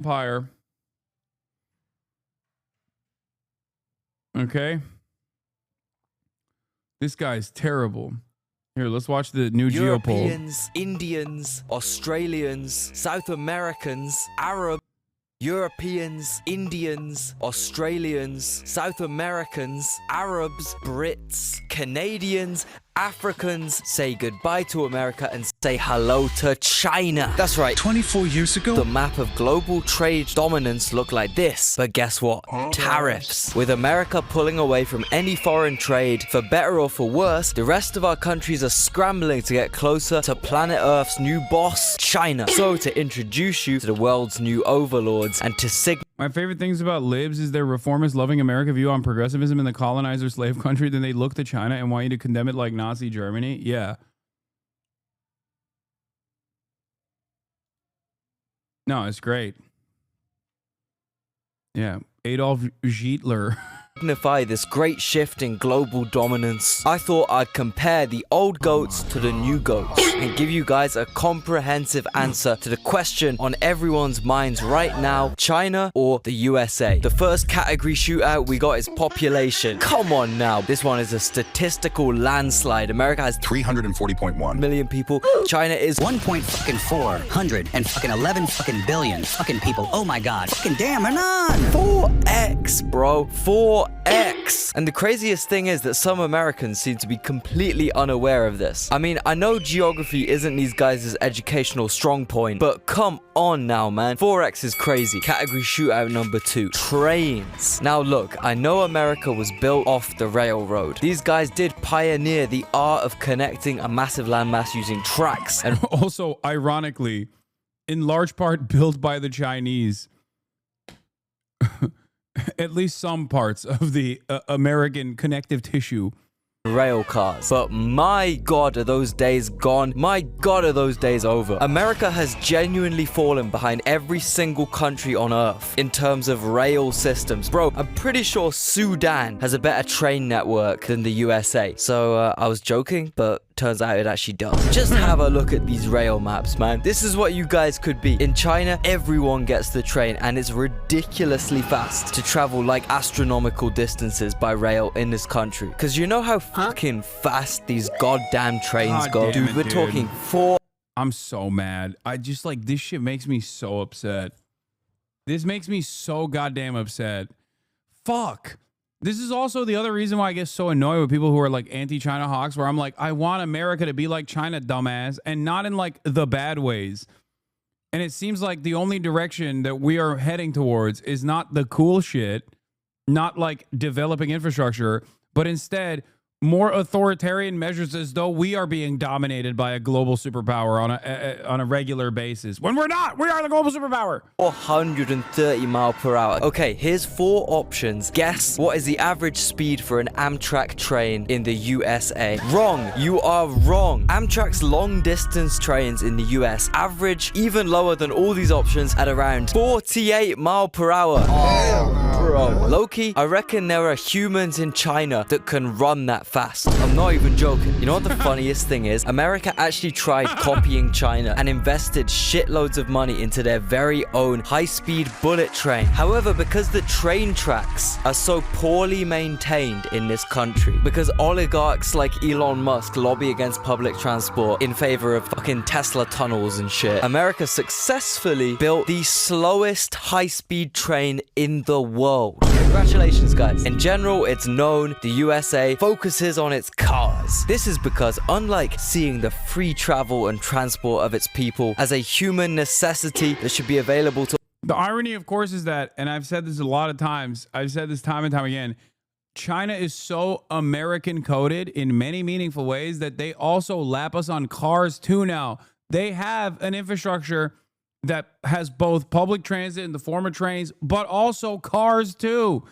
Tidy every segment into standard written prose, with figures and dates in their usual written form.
Empire. Okay. This guy's terrible. Here, let's watch the new Geopold. Europeans, Indians, Australians, South Americans, Arabs. Europeans, Indians, Australians, South Americans, Arabs, Brits, Canadians, Africans say goodbye to America and say hello to China. That's right. 24 years ago, The map of global trade dominance looked like this. But guess what? Tariffs. With America pulling away from any foreign trade, for better or for worse, the rest of our countries are scrambling to get closer to planet Earth's new boss, China. So to introduce you to the world's new overlords and to signal My favorite things about libs is their reformist loving America view on progressivism in the colonizer slave country. Then they look to China and want you to condemn it like Nazi Germany. Yeah. No, it's great. Yeah. Adolf Hitler. signify this great shift in global dominance, I thought I'd compare the old goats to the new goats and give you guys a comprehensive answer to the question on everyone's minds right now: China or the USA? The first category shootout we got is population. Come on now, this one is a statistical landslide. America has 340.1 million people. China is 1.411 billion fucking people. Oh my god. Fucking damn, Hanan! 4x, bro. 4x. And the craziest thing is that some Americans seem to be completely unaware of this. I mean, I know geography isn't these guys' educational strong point, but come on now, man. 4x is crazy. Category shootout number 2. Trains. Now look, I know America was built off the railroad. These guys did pioneer the art of connecting a massive landmass using tracks. And also, ironically, in large part built by the Chinese. At least some parts of the American connective tissue. rail cars. But my god, are those days gone? My god, are those days over? America has genuinely fallen behind every single country on earth in terms of rail systems. Bro, I'm pretty sure Sudan has a better train network than the USA. So I was joking, but turns out it actually does. Just have a look at these rail maps, man. This is what you guys could be. In China, everyone gets the train, and it's ridiculously fast to travel like astronomical distances by rail in this country. Because you know how fucking fast these goddamn trains go? Dude, we're talking 4. I'm so mad. I just like, this shit makes me so upset. This makes me so goddamn upset. Fuck. This is also the other reason why I get so annoyed with people who are like anti-China hawks, where I'm like, I want America to be like China, dumbass, and not in like the bad ways. And it seems like the only direction that we are heading towards is not the cool shit, not like developing infrastructure, but instead more authoritarian measures, as though we are being dominated by a global superpower on a regular basis. When we're not, we are the global superpower. 430 miles per hour. Okay, here's 4 options. Guess what is the average speed for an Amtrak train in the USA? Wrong. You are wrong. Amtrak's long distance trains in the US average even lower than all these options at around 48 miles per hour. Bro, Loki, I reckon there are humans in China that can run that fast. I'm not even joking. You know what the funniest thing is? America actually tried copying China and invested shitloads of money into their very own high-speed bullet train. However, because the train tracks are so poorly maintained in this country, because oligarchs like Elon Musk lobby against public transport in favor of fucking Tesla tunnels and shit, America successfully built the slowest high-speed train in the world. Congratulations, guys. In general, it's known the USA focuses on its cars. This is because, unlike seeing the free travel and transport of its people as a human necessity that should be available to... The irony, of course, is that, and I've said this a lot of times, I've said this time and time again, China is so American coded in many meaningful ways that they also lap us on cars too now. They have an infrastructure that has both public transit in the form of trains, but also cars too.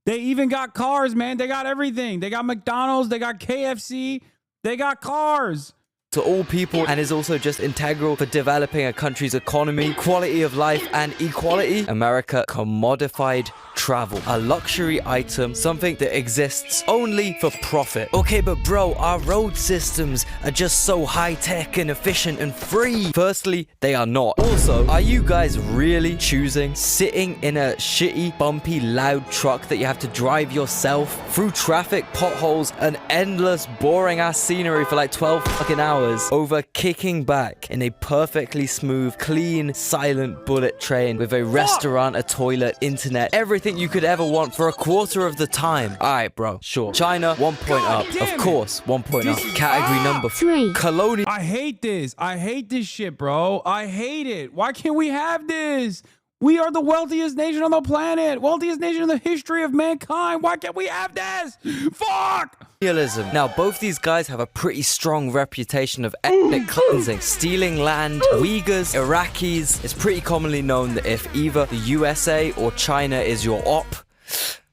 They even got cars, man. They got everything. They got McDonald's, they got KFC, they got cars. To all people, and is also just integral for developing a country's economy, quality of life, and equality. America commodified travel. A luxury item, something that exists only for profit. Okay, but bro, our road systems are just so high-tech and efficient and free. Firstly, they are not. Also, are you guys really choosing sitting in a shitty, bumpy, loud truck that you have to drive yourself through traffic, potholes, and endless, boring-ass scenery for like 12 fucking hours over kicking back in a perfectly smooth, clean, silent bullet train with a restaurant, a toilet, internet, everything you could ever want for a quarter of the time? Alright, bro, sure. China, 1 point up. Of course, 1 point up. Category number 3. Colonial. I hate this. I hate this shit, bro. I hate it. Why can't we have this? We are the wealthiest nation on the planet. Wealthiest nation in the history of mankind. Why can't we have this? Fuck! Now, both these guys have a pretty strong reputation of ethnic cleansing, stealing land. Uyghurs, Iraqis. It's pretty commonly known that if either the USA or China is your op,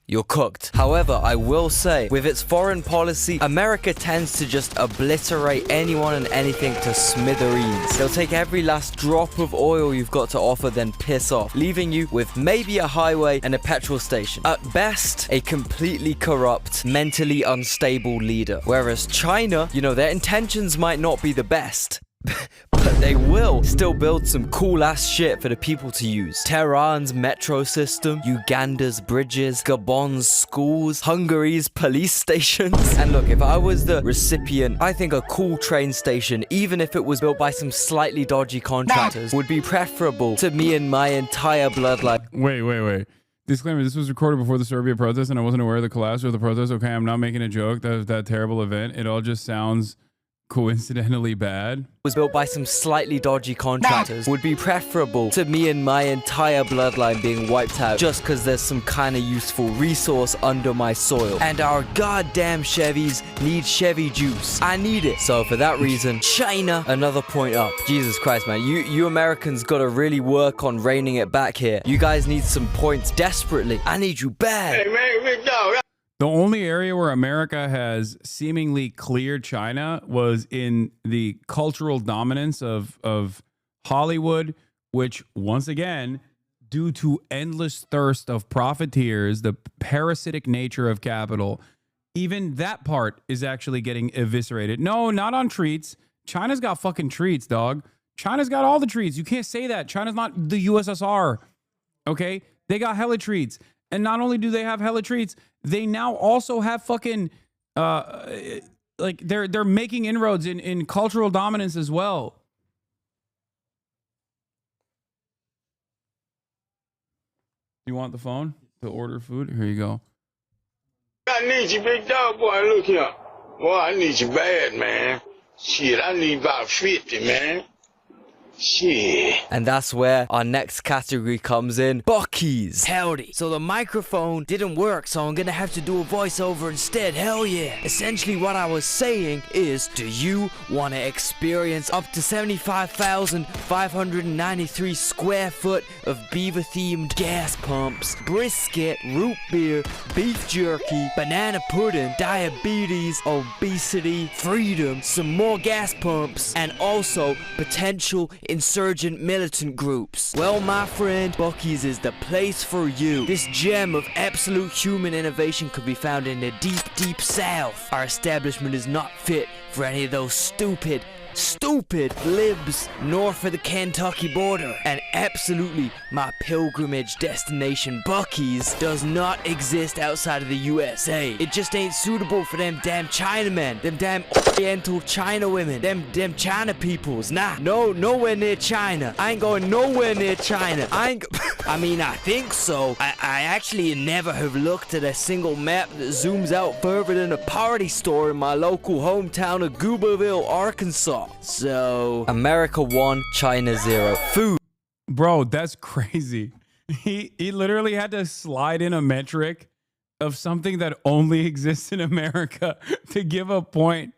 you're cooked. However, I will say, with its foreign policy, America tends to just obliterate anyone and anything to smithereens. They'll take every last drop of oil you've got to offer, then piss off, leaving you with maybe a highway and a petrol station. At best, a completely corrupt, mentally unstable leader. Whereas China, you know, their intentions might not be the best. But they will still build some cool ass shit for the people to use. Tehran's metro system, Uganda's bridges, Gabon's schools, Hungary's police stations. And look, if I was the recipient, I think a cool train station, even if it was built by some slightly dodgy contractors, would be preferable to me and my entire bloodline. Wait. Disclaimer, this was recorded before the Serbia protest and I wasn't aware of the collapse of the protest. Okay, I'm not making a joke. That terrible event. It all just sounds coincidentally bad. Was built by some slightly dodgy contractors would be preferable to me and my entire bloodline being wiped out just because there's some kind of useful resource under my soil. And our goddamn Chevys need Chevy juice. I need it. So for that reason, China, another point up. Jesus Christ, man. You Americans gotta really work on reining it back here. You guys need some points desperately. I need you bad. Hey, man, big dog. The only area where America has seemingly cleared China was in the cultural dominance of Hollywood, which once again, due to endless thirst of profiteers, the parasitic nature of capital, even that part is actually getting eviscerated. No, not on treats. China's got fucking treats, dog. China's got all the treats. You can't say that. China's not the USSR. Okay? They got hella treats. And not only do they have hella treats, they now also have fucking like they're making inroads in cultural dominance as well. You want the phone to order food? Here you go. I need you, big dog, boy. Look here. Boy, I need you bad, man. Shit, I need about 50, man. Shit. And that's where our next category comes in. Bucky's. Howdy. So the microphone didn't work, so I'm gonna have to do a voiceover instead. Hell yeah. Essentially what I was saying is, do you want to experience up to 75,593 square foot of beaver themed gas pumps, brisket, root beer, beef jerky, banana pudding, diabetes, obesity, freedom, some more gas pumps, and also potential insurgent militant groups? Well, my friend, Bucky's is the place for you. This gem of absolute human innovation could be found in the deep, deep south. Our establishment is not fit for any of those stupid libs north of the Kentucky border. And absolutely, my pilgrimage destination, Bucky's, does not exist outside of the USA. It just ain't suitable for them damn Chinamen, them damn Oriental China women, them China peoples. Nah, nowhere near China. I ain't going nowhere near China. I mean, I think so. I actually never have looked at a single map that zooms out further than a party store in my local hometown of Gooberville, Arkansas. So, America 1, China 0. Food. Bro, that's crazy. He literally had to slide in a metric of something that only exists in America to give a point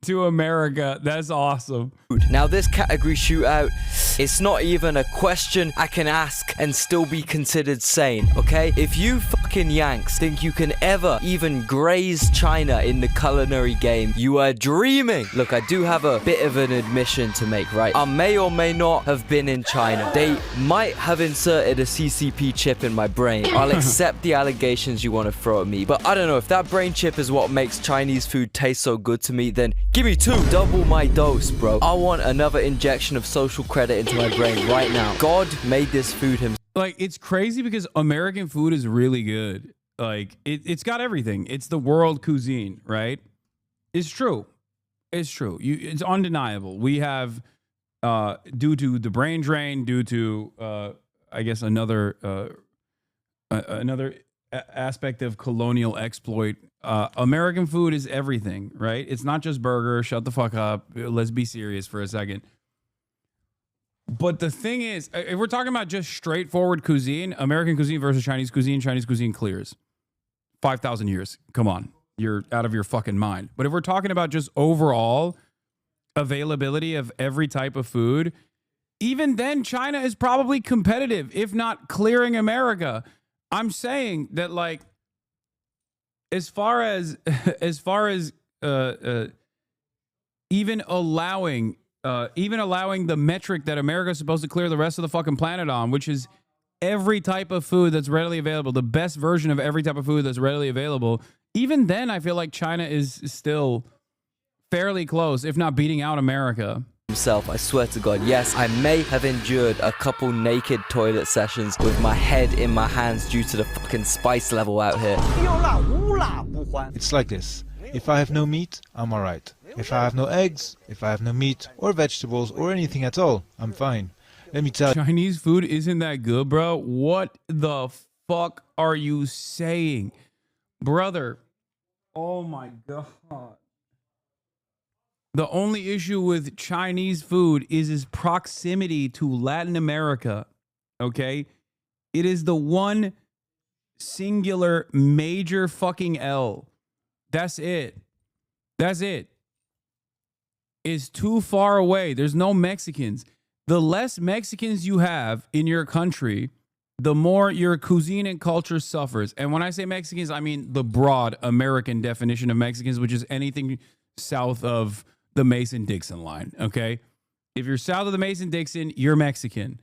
to America. That's awesome. Now this category shootout It's not even a question I can ask and still be considered sane, okay? If you fucking Yanks think you can ever even graze China in the culinary game, you are dreaming. Look, I do have a bit of an admission to make, right? I may or may not have been in China. They might have inserted a CCP chip in my brain. I'll accept the allegations you want to throw at me, but I don't know, if that brain chip is what makes Chinese food taste so good to me, then give me 2. Double my dose, bro. I want another injection of social credit into my brain right now. God made this food himself. Like, it's crazy because American food is really good. Like, it's got everything. It's the world cuisine, right? It's true. It's true. It's undeniable. We have, due to the brain drain, due to, I guess, another aspect of colonial exploit, American food is everything, right? It's not just burger. Shut the fuck up. Let's be serious for a second. But the thing is, if we're talking about just straightforward cuisine, American cuisine versus Chinese cuisine clears. 5,000 years. Come on. You're out of your fucking mind. But if we're talking about just overall availability of every type of food, even then China is probably competitive, if not clearing America. I'm saying that, like, as far as even allowing the metric that America is supposed to clear the rest of the fucking planet on, which is every type of food that's readily available, the best version of every type of food that's readily available, even then I feel like China is still fairly close, if not beating out America. I swear to God, yes, I may have endured a couple naked toilet sessions with my head in my hands due to the fucking spice level out here. It's like this. If I have no meat, I'm alright. If I have no eggs, if I have no meat or vegetables or anything at all, I'm fine. Let me tell you. Chinese food isn't that good, bro. What the fuck are you saying? Brother, oh my God. The only issue with Chinese food is its proximity to Latin America, okay? It is the one singular major fucking L. That's it. That's it. It's too far away. There's no Mexicans. The less Mexicans you have in your country, the more your cuisine and culture suffers. And when I say Mexicans, I mean the broad American definition of Mexicans, which is anything south of the Mason-Dixon line, okay? If you're south of the Mason-Dixon, you're Mexican,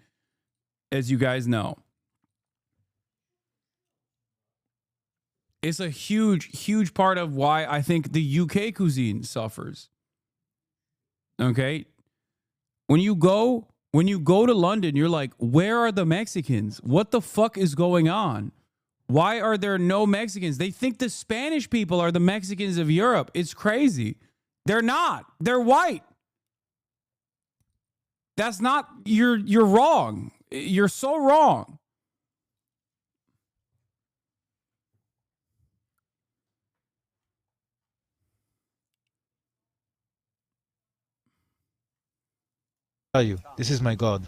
as you guys know. It's a huge, huge part of why I think the UK cuisine suffers. Okay? When you go to London, you're like, where are the Mexicans? What the fuck is going on? Why are there no Mexicans? They think the Spanish people are the Mexicans of Europe. It's crazy. They're not. They're white. That's not, you're wrong. You're so wrong. This is my God.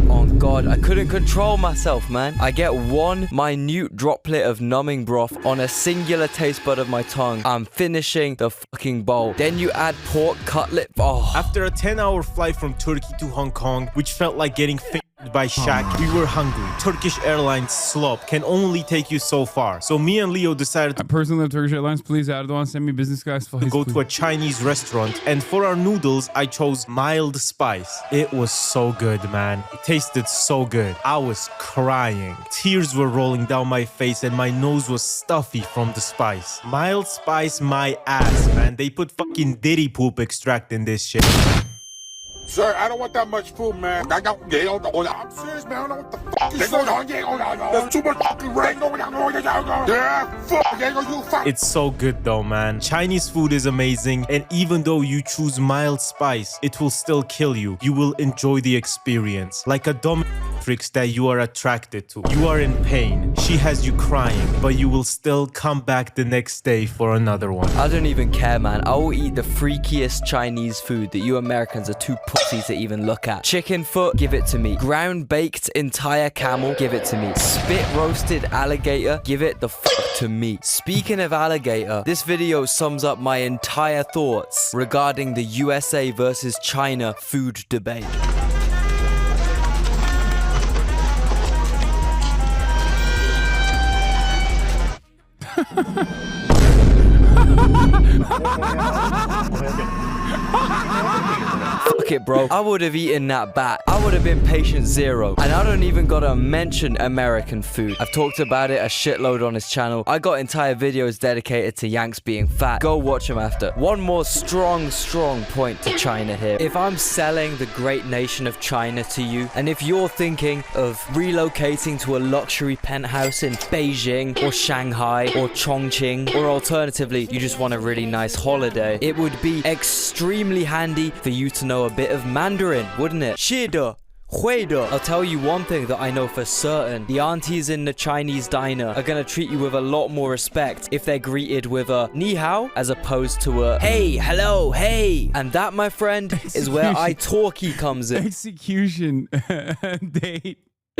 Oh God, I couldn't control myself, man. I get one minute droplet of numbing broth on a singular taste bud of my tongue. I'm finishing the fucking bowl. Then you add pork cutlet. Oh. After a 10-hour flight from Turkey to Hong Kong, which felt like getting by Shaq, we were hungry. Turkish Airlines slop can only take you so far. So me and Leo decided I personally love Turkish Airlines. Please, Erdogan, send me business guys flights. to go to a Chinese restaurant. And for our noodles, I chose mild spice. It was so good, man. It tasted so good. I was crying. Tears were rolling down my face and my nose was stuffy from the spice. Mild spice my ass, man. They put fucking diddy poop extract in this shit. Sir, I don't want that much food, man. I'm serious, man. I don't know what the fuck is going on. There's too much fucking rain going on. Yeah, fuck. It's so good though, man. Chinese food is amazing, and even though you choose mild spice, it will still kill you. You will enjoy the experience. Like a dominatrix that you are attracted to. You are in pain. She has you crying, but you will still come back the next day for another one. I don't even care, man. I will eat the freakiest Chinese food that you Americans are too pussies to even look at. Chicken foot, give it to me. Ground baked entire camel, give it to me. Spit roasted alligator, give it the fuck to me. Speaking of alligator, this video sums up my entire thoughts regarding the USA versus China food debate. Fuck it, bro. I would have eaten that bat. I would have been patient zero. And I don't even gotta mention American food. I've talked about it a shitload on his channel. I got entire videos dedicated to Yanks being fat. Go watch them after. One more strong point to China here. If I'm selling the great nation of China to you, and if you're thinking of relocating to a luxury penthouse in Beijing or Shanghai or Chongqing, or alternatively, you just want a really nice holiday, it would be extremely handy for you to know a bit of Mandarin, wouldn't it? 是的 I'll tell you one thing that I know for certain. The aunties in the Chinese diner are gonna treat you with a lot more respect if they're greeted with a ni hao as opposed to a hey, hello, hey. And that, my friend, is where italki comes in. Execution date.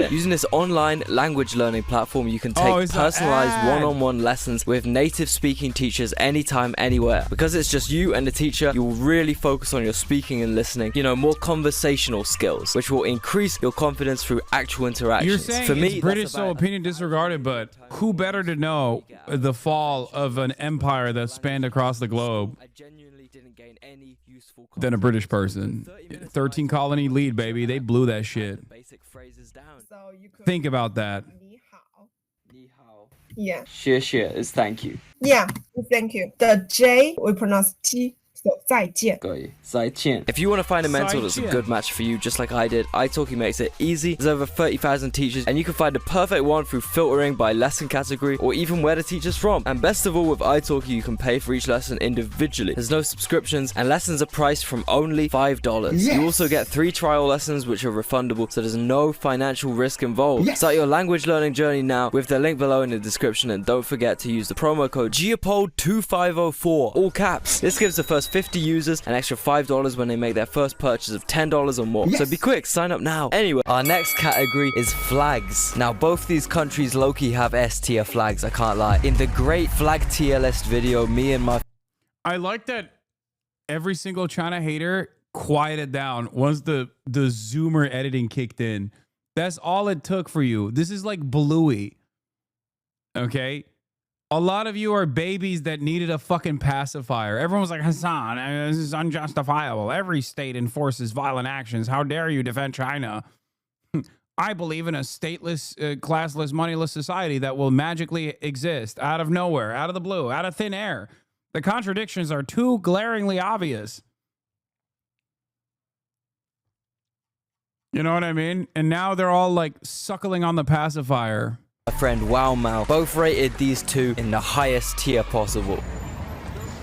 Using this online language learning platform, you can take personalized one-on-one lessons with native speaking teachers anytime, anywhere. Because it's just you and the teacher, you will really focus on your speaking and listening, you know, more conversational skills, which will increase your confidence through actual interactions. You're saying for me, it's British, so opinion disregarded, but who better to know the fall of an empire that spanned across the globe than a British person? 13 colony lead, baby. They blew that shit. Think about that. Yeah. 谢谢 is thank you. Yeah, thank you. The J we pronounce T. So 再见. If you want to find a mentor that's a good match for you, just like I did, italki makes it easy. There's over 30,000 teachers, and you can find the perfect one through filtering by lesson category or even where the teacher's from. And best of all, with italki, you can pay for each lesson individually. There's no subscriptions, and lessons are priced from only $5. Yes. You also get 3 trial lessons, which are refundable, so there's no financial risk involved. Yes. Start your language learning journey now with the link below in the description, and don't forget to use the promo code Geopold2504, all caps. This gives the first 50 users an extra $5 when they make their first purchase of $10 or more. Yes. So be quick, sign up now. Anyway, our next category is flags. Now, both these countries low-key have S-tier flags, I can't lie. In the great flag tier list video, me and my... I like that every single China hater quieted down once the zoomer editing kicked in. That's all it took for you. This is like Bluey. Okay? A lot of you are babies that needed a fucking pacifier. Everyone was like, Hasan, this is unjustifiable. Every state enforces violent actions. How dare you defend China? I believe in a stateless, classless, moneyless society that will magically exist out of nowhere, out of the blue, out of thin air. The contradictions are too glaringly obvious. You know what I mean? And now they're all like suckling on the pacifier. My friend Wow Mao both rated these two in the highest tier possible.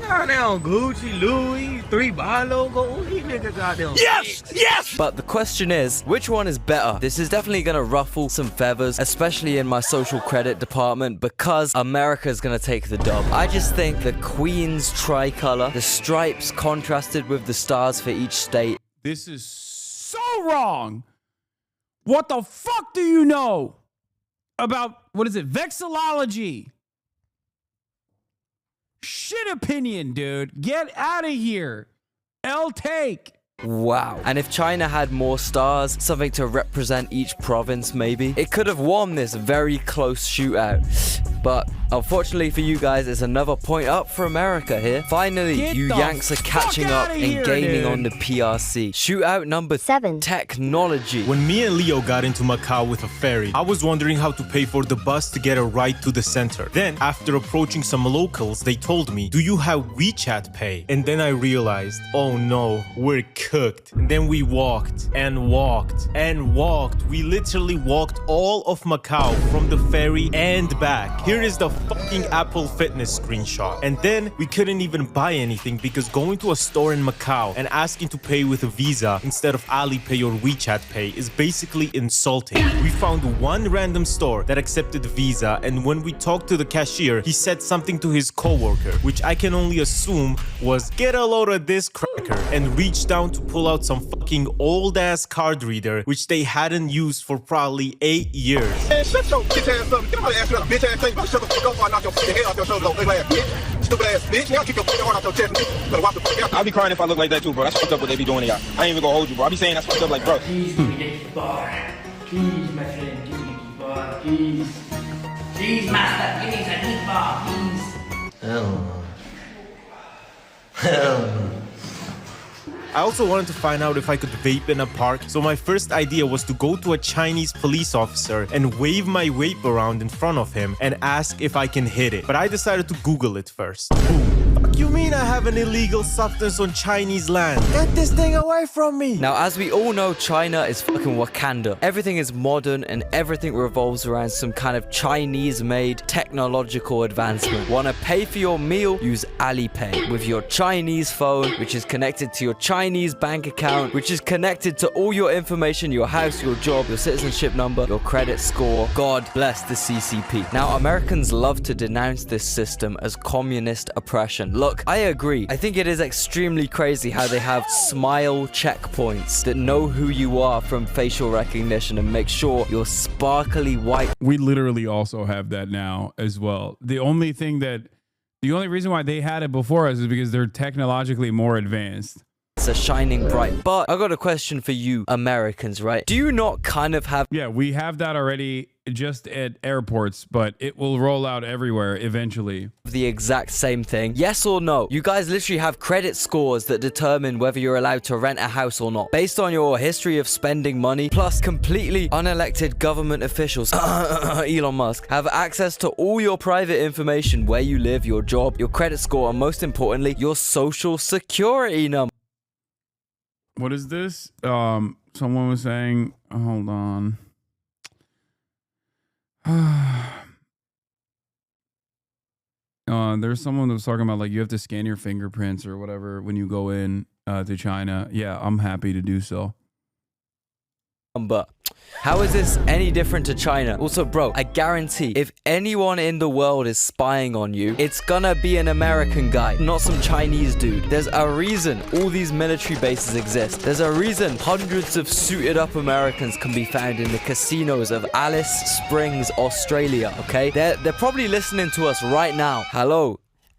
Goddamn Gucci, Louis, 3 buy logo. These niggas goddamn. Yes! Yes! But the question is, which one is better? This is definitely gonna ruffle some feathers, especially in my social credit department, because America's gonna take the dub. I just think the Queen's tricolor, the stripes contrasted with the stars for each state. This is so wrong. What the fuck do you know about, what is it, vexillology? Shit opinion, dude. Get out of here. L take. Wow. And if China had more stars, something to represent each province maybe, it could have won this very close shootout. But unfortunately for you guys, it's another point up for America here. Finally, you Yanks are catching up and gaining on the PRC. Shootout number 7. Technology. When me and Leo got into Macau with a ferry, I was wondering how to pay for the bus to get a ride to the center. Then, after approaching some locals, they told me, do you have WeChat Pay? And then I realized, oh no, we're cooked. And then we walked and walked and walked. We literally walked all of Macau from the ferry and back. Here is the fucking Apple Fitness screenshot. And then we couldn't even buy anything because going to a store in Macau and asking to pay with a Visa instead of Alipay or WeChat Pay is basically insulting. We found one random store that accepted Visa, and when we talked to the cashier, he said something to his coworker, which I can only assume was get a load of this cracker, and reached down to pull out some fucking old ass card reader which they hadn't used for probably 8 years. Man, shut your bitch ass up. Get out ass up, bitch ass thing. Shut the fuck up before I knock your fucking head off your shoulders, ugly ass bitch. Stupid ass bitch. Now kick your fucking heart off your chest. Better watch the fuck out. I'll be crying if I look like that too, bro. That's fucked up what they be doing to y'all. I ain't even gonna hold you, bro. I be saying that's fucked up like, bro. Please, we get the bar. Please, my friend, give me the bar, please. Please, master, give me the bar, please. Hell no. Hell no. I also wanted to find out if I could vape in a park, so my first idea was to go to a Chinese police officer and wave my vape around in front of him and ask if I can hit it. But I decided to Google it first. Fuck you mean I have an illegal substance on Chinese land? Get this thing away from me! Now, as we all know, China is fucking Wakanda. Everything is modern and everything revolves around some kind of Chinese-made technological advancement. Wanna pay for your meal? Use Alipay with your Chinese phone, which is connected to your Chinese bank account, which is connected to all your information, your house, your job, your citizenship number, your credit score. God bless the CCP. Now, Americans love to denounce this system as communist oppression. Look, I agree. I think it is extremely crazy how they have smile checkpoints that know who you are from facial recognition and make sure you're sparkly white. We literally also have that now as well. The only reason why they had it before us is because they're technologically more advanced. Are shining bright. But I got a question for you Americans, right? Do you not kind of have... Yeah, we have that already just at airports, but it will roll out everywhere eventually. The exact same thing? Yes or no? You guys literally have credit scores that determine whether you're allowed to rent a house or not, based on your history of spending money, plus completely unelected government officials, Elon Musk, have access to all your private information, where you live, your job, your credit score, and most importantly, your social security number. What is this? Someone was saying, hold on. There's someone that was talking about like you have to scan your fingerprints or whatever when you go in to China. Yeah, I'm happy to do so. But how is this any different to China? Also, bro, I guarantee if anyone in the world is spying on you, it's gonna be an American guy, not some Chinese dude. There's a reason all these military bases exist. There's a reason hundreds of suited up Americans can be found in the casinos of Alice Springs, Australia, okay? They're probably listening to us right now. Hello,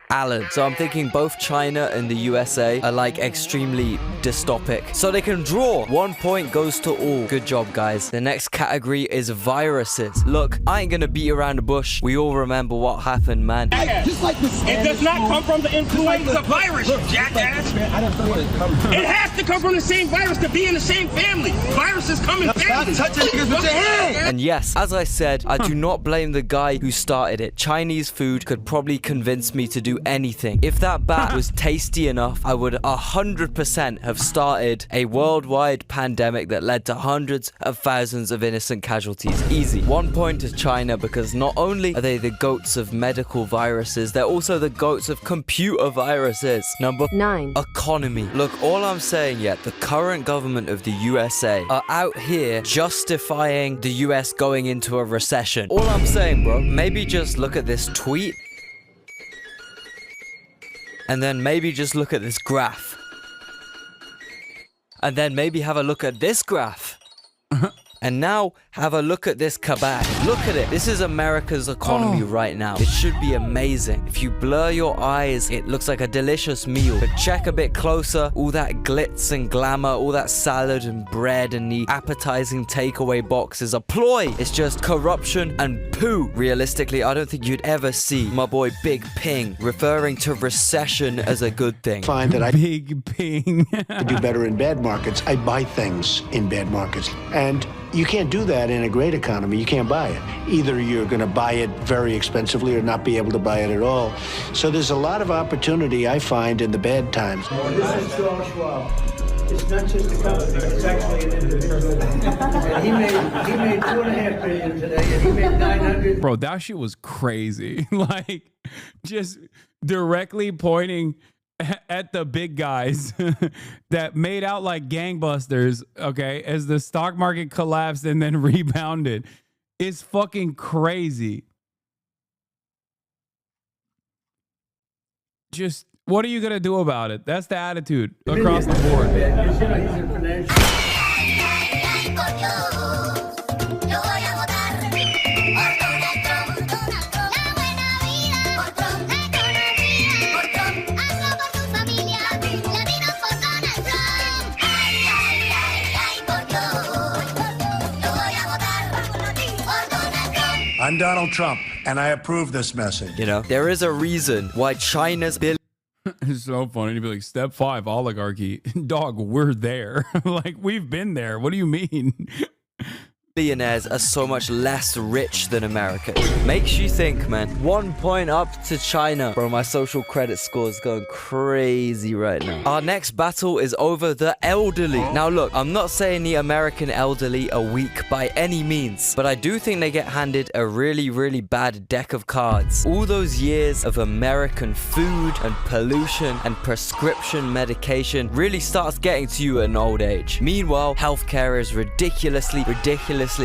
Alan. So I'm thinking both China and the USA are like extremely dystopic. So they can draw. 1 point goes to all. Good job, guys. The next category is viruses. Look, I ain't gonna beat around the bush. We all remember what happened, man. Just like it does not come from the influenza virus, you jackass. It has to come from the same virus to be in the same family. Viruses come in families. Stop touching niggas with your hand. And yes, as I said, I do not blame the guy who started it. Chinese food could probably convince me to do anything. If that bat was tasty enough, I would 100% have started a worldwide pandemic that led to hundreds of thousands of innocent casualties. Easy. 1 point to China because not only are they the goats of medical viruses, they're also the goats of computer viruses. Number 9. Economy. Look, all I'm saying yet, the current government of the USA are out here justifying the US going into a recession. All I'm saying, bro, maybe just look at this tweet and then maybe just look at this graph. And then maybe have a look at this graph. And now have a look at this kabag. Look at it. This is America's economy right now. It should be amazing. If you blur your eyes, it looks like a delicious meal. But check a bit closer. All that glitz and glamour, all that salad and bread and the appetizing takeaway box is a ploy. It's just corruption and poo. Realistically, I don't think you'd ever see my boy Big Ping referring to recession as a good thing. Find that I Big Ping. do better in bad markets. I buy things in bad markets. And you can't do that in a great economy. You can't buy it. Either you're going to buy it very expensively or not be able to buy it at all. So there's a lot of opportunity, I find, in the bad times. This is Charles Schwab. It's not just a company, it's actually an individual. And he made $2.5 billion today, and he made 900. Bro, that shit was crazy. Like, just directly pointing at the big guys that made out like gangbusters, okay, as the stock market collapsed and then rebounded. It's fucking crazy. Just, what are you going to do about it? That's the attitude across the board. I'm Donald Trump. and I approve this message. You know, there is a reason why China's It's so funny to be like, step 5, oligarchy. Dog, we're there. Like, we've been there. What do you mean? billionaires are so much less rich than America. Makes you think, man. 1 point up to China. Bro, my social credit score is going crazy right now. Our next battle is over the elderly. Now look, I'm not saying the American elderly are weak by any means, but I do think they get handed a really, really bad deck of cards. All those years of American food and pollution and prescription medication really starts getting to you at an old age. Meanwhile, healthcare is ridiculously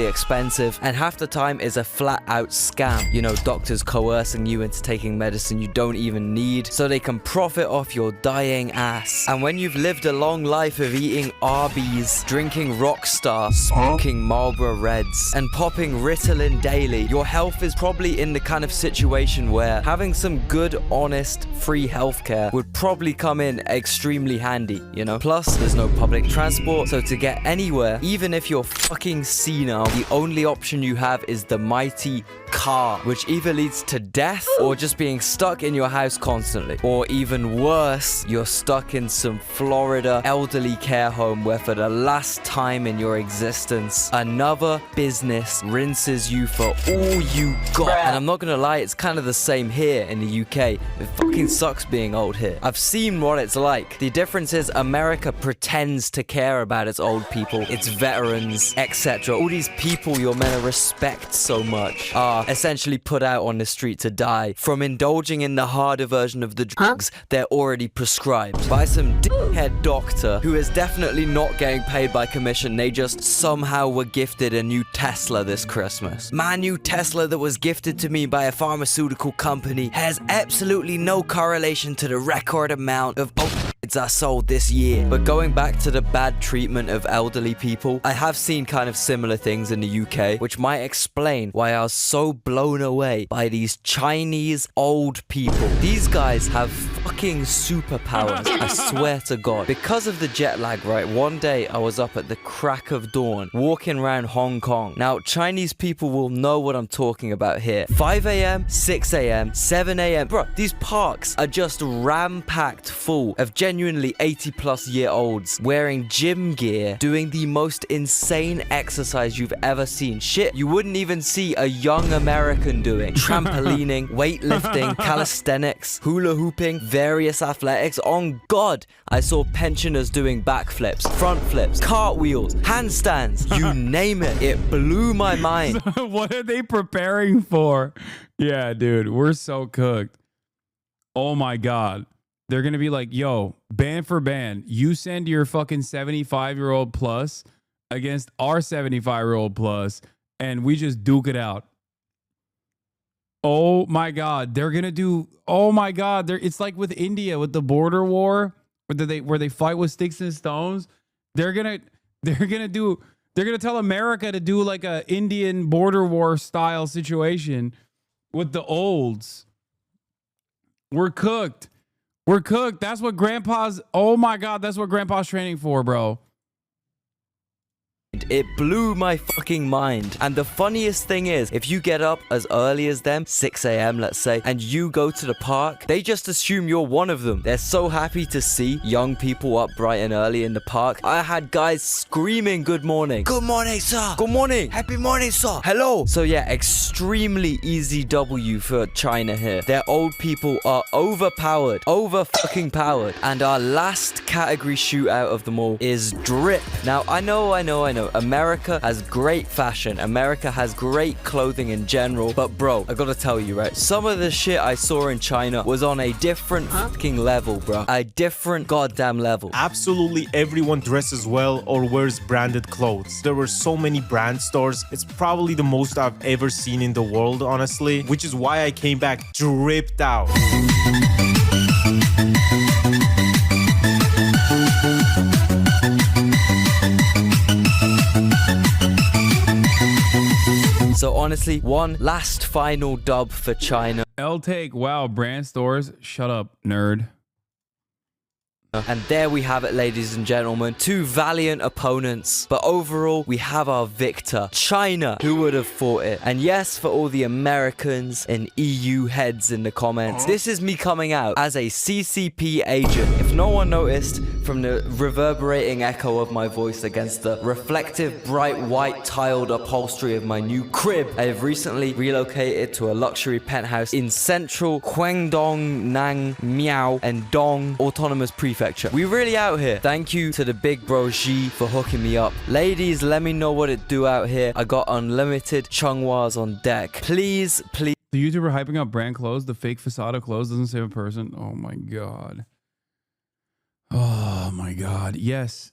expensive, and half the time is a flat out scam. You know, doctors coercing you into taking medicine you don't even need so they can profit off your dying ass. And when you've lived a long life of eating Arby's, drinking Rockstar, smoking Marlboro Reds, and popping Ritalin daily, your health is probably in the kind of situation where having some good, honest, free healthcare would probably come in extremely handy, you know? Plus, there's no public transport, so to get anywhere, even if you're fucking senile, the only option you have is the mighty car, which either leads to death or just being stuck in your house constantly. Or even worse, you're stuck in some Florida elderly care home where for the last time in your existence, another business rinses you for all you got. And I'm not gonna lie, it's kind of the same here in the UK. It fucking sucks being old here. I've seen what it's like. The difference is America pretends to care about its old people, its veterans, etc. All these people you're meant to respect so much are essentially put out on the street to die from indulging in the harder version of the drugs they're already prescribed by some dickhead doctor who is definitely not getting paid by commission. They just somehow were gifted a new Tesla this Christmas. My new Tesla that was gifted to me by a pharmaceutical company has absolutely no correlation to the record amount of I sold this year. But going back to the bad treatment of elderly people, I have seen kind of similar things in the UK, which might explain why I was so blown away by these Chinese old people. These guys have fucking superpowers, I swear to God. Because of the jet lag, right, one day I was up at the crack of dawn, walking around Hong Kong. Now, Chinese people will know what I'm talking about here. 5 a.m., 6 a.m., 7 a.m. Bro, these parks are just ram-packed full of genuinely 80-plus-year-olds wearing gym gear, doing the most insane exercise you've ever seen. Shit, you wouldn't even see a young American doing. Trampolining, weightlifting, calisthenics, hula hooping, various athletics. On God, I saw pensioners doing backflips, front flips, cartwheels, handstands, you name it. It blew my mind. What are they preparing for? Yeah, dude, we're so cooked. Oh my God. They're going to be like, yo, band for band, you send your fucking 75-year-old plus against our 75-year-old plus, and we just duke it out. Oh my God. They're going to do, oh my God. It's like with India, with the border war, where they fight with sticks and stones. They're going to tell America to do like a Indian border war style situation with the olds. We're cooked. We're cooked. That's what Grandpa's... Oh, my God. That's what Grandpa's training for, bro. It blew my fucking mind. And the funniest thing is, if you get up as early as them, 6 a.m. let's say, and you go to the park, they just assume you're one of them. They're so happy to see young people up bright and early in the park. I had guys screaming good morning. Good morning, sir. Good morning. Happy morning, sir. Hello. So yeah, extremely easy W for China here. Their old people are overpowered. Over fucking powered. And our last category shootout of them all is drip. Now, I know. America has great fashion. America has great clothing in general. But bro, I gotta tell you, right? Some of the shit I saw in China was on a different fucking level, bro. A different goddamn level. Absolutely everyone dresses well or wears branded clothes. There were so many brand stores. It's probably the most I've ever seen in the world, honestly. Which is why I came back dripped out. So honestly, one last final dub for China. L-Take, wow, brand stores. Shut up, nerd. And there we have it, ladies and gentlemen. Two valiant opponents. But overall, we have our victor, China. Who would have thought it? And yes, for all the Americans and EU heads in the comments, this is me coming out as a CCP agent. If no one noticed from the reverberating echo of my voice against the reflective, bright, white tiled upholstery of my new crib, I have recently relocated to a luxury penthouse in central Guangdong, Nang, Miao, and Dong Autonomous Prefecture. We really out here. Thank you to the big bro Xi for hooking me up. Ladies, let me know what it do out here. I got unlimited Chunghwas on deck. Please, please. The YouTuber hyping up brand clothes, the fake facade of clothes doesn't save a person. Oh my God. Oh my God. Yes.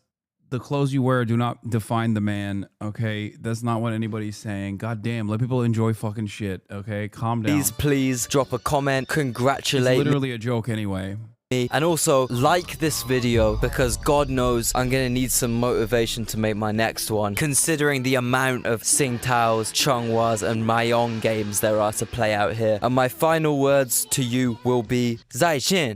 The clothes you wear do not define the man, okay? That's not what anybody's saying. God damn, let people enjoy fucking shit, okay? Calm down. Please drop a comment. Congratulate me. It's literally a joke anyway. And also like this video because God knows I'm gonna need some motivation to make my next one, considering the amount of Tsingtaos, Chunghwas, and Mayong games there are to play out here. And my final words to you will be 再见.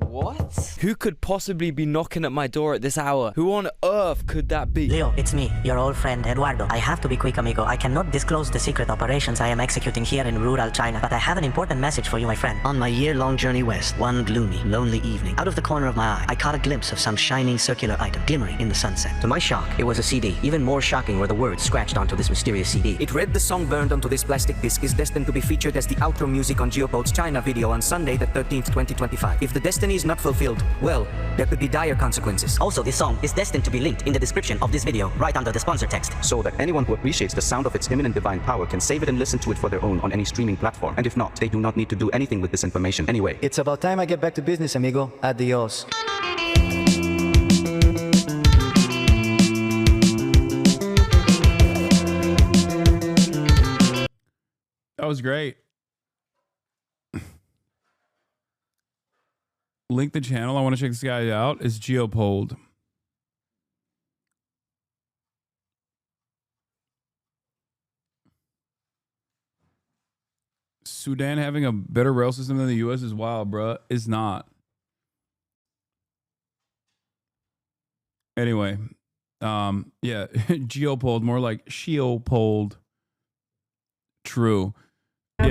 What? Who could possibly be knocking at my door at this hour? Who on earth could that be? Leo, it's me, your old friend Eduardo. I have to be quick, amigo. I cannot disclose the secret operations I am executing here in rural China, but I have an important message for you, my friend. On my year-long journey west, one gloomy, lonely evening, out of the corner of my eye, I caught a glimpse of some shining circular item glimmering in the sunset. To my shock, it was a CD. Even more shocking were the words scratched onto this mysterious CD. It read, "The song burned onto this plastic disc is destined to be featured as the outro music on Geopold's China video on Sunday the 13th, 2025. If the destiny is not fulfilled, well, there could be dire consequences." Also, this song is destined to be linked in the description of this video, right under the sponsor text. So that anyone who appreciates the sound of its imminent divine power can save it and listen to it for their own on any streaming platform. And if not, they do not need to do anything with this information anyway. It's about time I get back to business, amigo. Adios. That was great. Link the channel. I want to check this guy out. It's Geopold. Sudan having a better rail system than the US is wild, bruh. It's not. Anyway, yeah, Geopold, more like Sheopold. True. Yeah.